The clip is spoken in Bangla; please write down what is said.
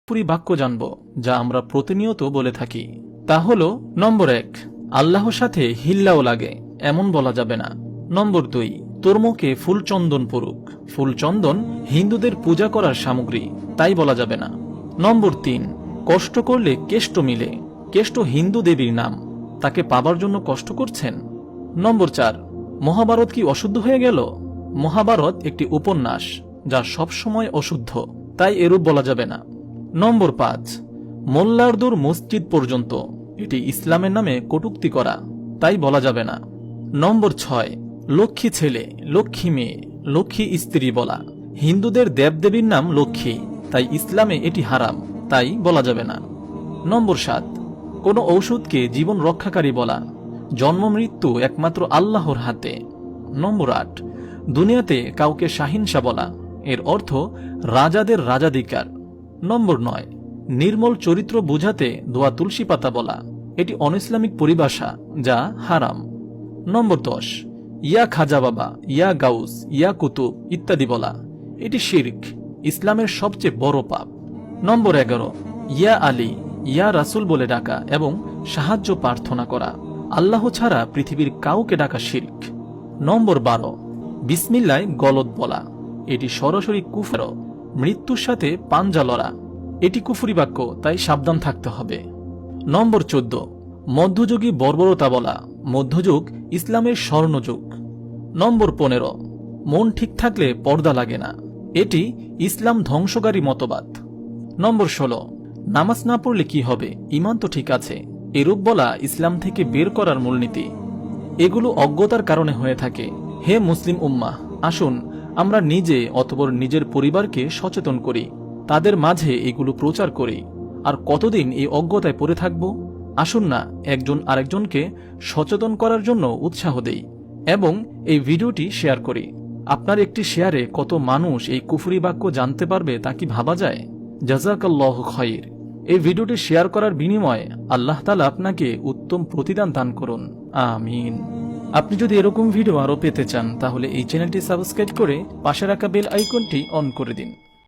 কুফরি বাক্য জানব যা আমরা প্রতিনিয়ত বলে থাকি। তা হলো নম্বর 1, আল্লাহর সাথে হিল্লাও লাগে এমন বলা যাবে না। নম্বর 2, তোর মুখে ফুলচন্দন পড়ুক। ফুলচন্দন হিন্দুদের পূজা করার সামগ্রী, তাই বলা যাবে না। নম্বর 3, কষ্ট করলে কেষ্ট মিলে। কেষ্ট হিন্দু দেবীর নাম, তাকে পাবার জন্য কষ্ট করছেন। নম্বর 4, মহাভারত কি অশুদ্ধ হয়ে গেল? মহাভারত একটি উপন্যাস যা সবসময় অশুদ্ধ, তাই এরূপ বলা যাবে না। নম্বর 5, মোল্লার দূর মসজিদ পর্যন্ত, এটি ইসলামের নামে কটূক্তি করা, তাই বলা যাবে না। নম্বর 6, লক্ষ্মী ছেলে, লক্ষ্মী মেয়ে, লক্ষ্মী স্ত্রী বলা। হিন্দুদের দেবদেবীর নাম লক্ষ্মী, তাই ইসলামে এটি হারাম, তাই বলা যাবে না। নম্বর 7, কোনো ঔষধকে জীবন রক্ষাকারী বলা। জন্ম মৃত্যু একমাত্র আল্লাহর হাতে। নম্বর 8, দুনিয়াতে কাউকে শাহিনশা বলা, এর অর্থ রাজাদের রাজাধিকার। নম্বর 9, নির্মল চরিত্র বোঝাতে দোয়া তুলসী পাতা বলা, এটি অনইসলামিক পরিভাষা যা হারাম। নম্বর 10, ইয়া খাজা বাবা, ইয়া গাউস, ইয়া কুতুব ইত্যাদি বলা, এটি শিরক, ইসলামের সবচেয়ে বড় পাপ। নম্বর 11, ইয়া আলী, ইয়া রাসুল বলে ডাকা এবং সাহায্য প্রার্থনা করা। আল্লাহ ছাড়া পৃথিবীর কাউকে ডাকা শিরক। নম্বর 12, বিসমিল্লায় গলত বলা, এটি সরাসরি কুফর। মৃত্যুর সাথে পাঞ্জা লড়া, এটি কুফরি বাক্য, তাই সাবধান থাকতে হবে। নম্বর 14, মধ্যযুগী বর্বরতা বলা। মধ্যযুগ ইসলামের স্বর্ণযুগ। নম্বর 15, মন ঠিক থাকলে পর্দা লাগে না, এটি ইসলাম ধ্বংসকারী মতবাদ। নম্বর 16, নামাজ না পড়লে কি হবে, ঈমান তো ঠিক আছে, এরূপ বলা ইসলাম থেকে বের করার মূলনীতি। এগুলো অজ্ঞতার কারণে হয়ে থাকে। হে মুসলিম উম্মাহ, আসুন আমরা নিজে অথবা নিজের পরিবারকে সচেতন করি, তাদের মাঝে এগুলো প্রচার করি। আর কতদিন এই অজ্ঞতায় পড়ে থাকব? আসুন না একজন আরেকজনকে সচেতন করার জন্য উৎসাহ দেই এবং এই ভিডিওটি শেয়ার করি। আপনার একটি শেয়ারে কত মানুষ এই কুফরি বাক্য জানতে পারবে তা কি ভাবা যায়? জাযাকাল্লাহু খাইর। এই ভিডিওটি শেয়ার করার বিনিময়ে আল্লাহ তাআলা আপনাকে উত্তম প্রতিদান দান করুন, আমিন। আপনি যদি এরকম ভিডিও আরো পেতে চান তাহলে এই চ্যানেলটি সাবস্ক্রাইব করে পাশে রাখা বেল আইকনটি অন করে দিন।